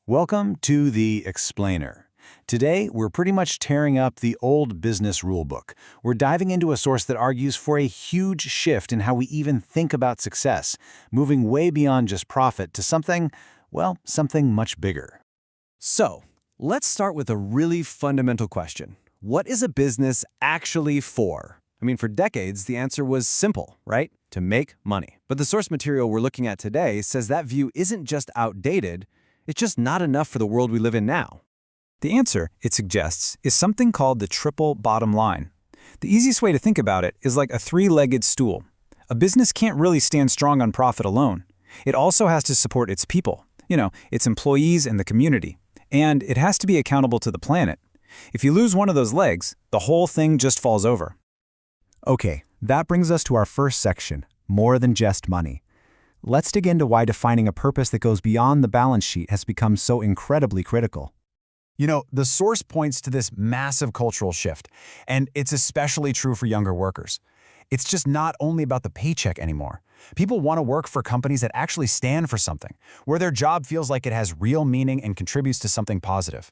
Welcome to The Explainer. Today, we're pretty much tearing up the old business rulebook. We're diving into a source that argues for a huge shift in how we even think about success, moving way beyond just profit to something, well, something much bigger. So, let's start with a really fundamental question. What is a business actually for? For decades, the answer was simple, right? To make money. But the source material we're looking at today says that view isn't just outdated, it's just not enough for the world we live in now. The answer, it suggests, is something called the triple bottom line. The easiest way to think about it is like a three-legged stool. A business can't really stand strong on profit alone. It also has to support its people, its employees and the community. And it has to be accountable to the planet. If you lose one of those legs, the whole thing just falls over. Okay, that brings us to our first section, more than just money. Let's dig into why defining a purpose that goes beyond the balance sheet has become so incredibly critical. The source points to this massive cultural shift, and it's especially true for younger workers. It's just not only about the paycheck anymore. People want to work for companies that actually stand for something, where their job feels like it has real meaning and contributes to something positive.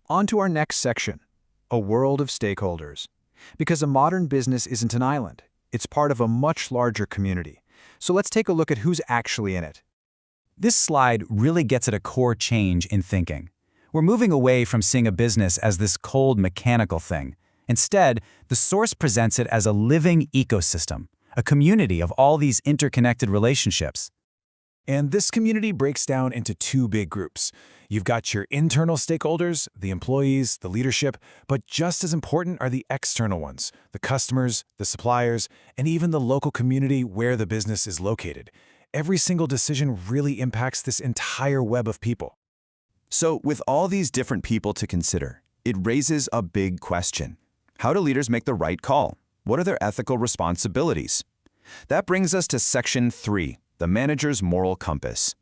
On to our next section, a world of stakeholders. Because a modern business isn't an island, it's part of a much larger community. So let's take a look at who's actually in it. This slide really gets at a core change in thinking. We're moving away from seeing a business as this cold, mechanical thing. Instead, the source presents it as a living ecosystem, a community of all these interconnected relationships. And this community breaks down into two big groups. You've got your internal stakeholders, the employees, the leadership, but just as important are the external ones, the customers, the suppliers, and even the local community where the business is located. Every single decision really impacts this entire web of people. So, with all these different people to consider, it raises a big question. How do leaders make the right call? What are their ethical responsibilities? That brings us to Section 3, the manager's moral compass.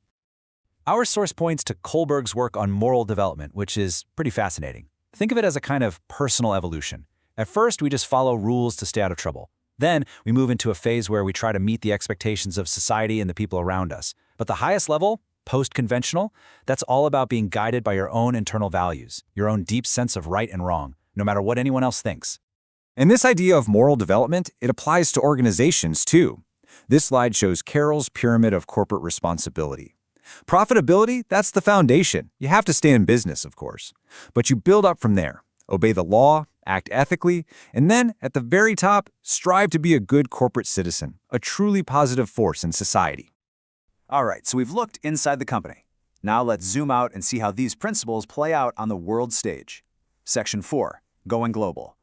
Our source points to Kohlberg's work on moral development, which is pretty fascinating. Think of it as a kind of personal evolution. At first, we just follow rules to stay out of trouble. Then, we move into a phase where we try to meet the expectations of society and the people around us. But the highest level, post-conventional, that's all about being guided by your own internal values, your own deep sense of right and wrong, no matter what anyone else thinks. And this idea of moral development, it applies to organizations too. This slide shows Carroll's pyramid of corporate responsibility. Profitability, that's the foundation. You have to stay in business, of course. But you build up from there. Obey the law, act ethically, and then, at the very top, strive to be a good corporate citizen, a truly positive force in society. All right, so we've looked inside the company. Now let's zoom out and see how these principles play out on the world stage. Section 4, Going Global.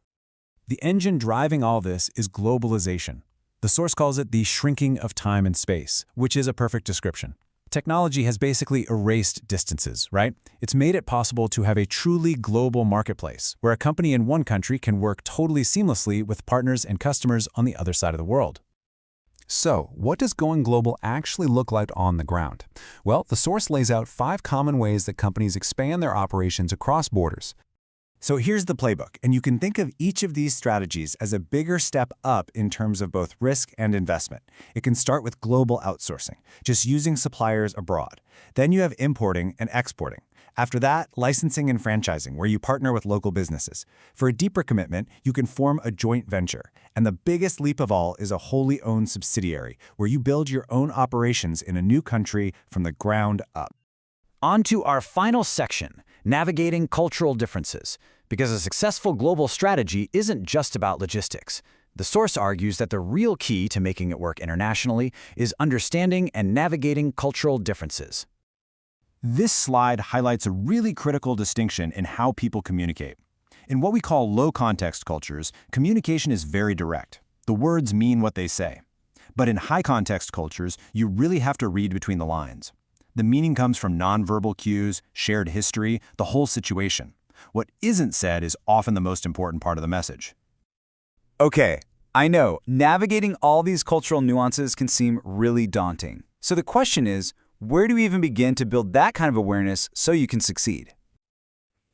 The engine driving all this is globalization. The source calls it the shrinking of time and space, which is a perfect description. Technology has basically erased distances, right? It's made it possible to have a truly global marketplace, where a company in one country can work totally seamlessly with partners and customers on the other side of the world. So, what does going global actually look like on the ground? Well, the source lays out 5 common ways that companies expand their operations across borders. So here's the playbook, and you can think of each of these strategies as a bigger step up in terms of both risk and investment. It can start with global outsourcing, just using suppliers abroad. Then you have importing and exporting. After that, licensing and franchising, where you partner with local businesses. For a deeper commitment, you can form a joint venture. And the biggest leap of all is a wholly owned subsidiary, where you build your own operations in a new country from the ground up. On to our final section, navigating cultural differences. Because a successful global strategy isn't just about logistics. The source argues that the real key to making it work internationally is understanding and navigating cultural differences. This slide highlights a really critical distinction in how people communicate. In what we call low-context cultures, communication is very direct. The words mean what they say. But in high-context cultures, you really have to read between the lines. The meaning comes from nonverbal cues, shared history, the whole situation. What isn't said is often the most important part of the message. Okay, I know, navigating all these cultural nuances can seem really daunting. So the question is, where do we even begin to build that kind of awareness so you can succeed?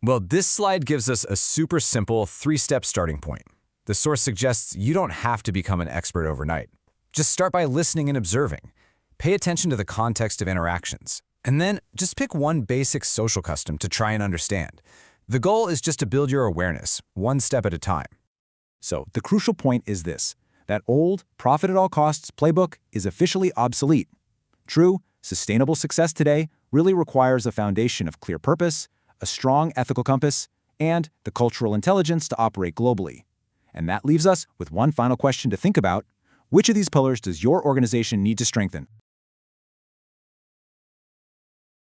Well, this slide gives us a super simple 3-step starting point. The source suggests you don't have to become an expert overnight. Just start by listening and observing. Pay attention to the context of interactions. And then just pick one basic social custom to try and understand. The goal is just to build your awareness, one step at a time. So the crucial point is this: that old, profit-at-all-costs playbook is officially obsolete. True, sustainable success today really requires a foundation of clear purpose, a strong ethical compass, and the cultural intelligence to operate globally. And that leaves us with one final question to think about: which of these pillars does your organization need to strengthen?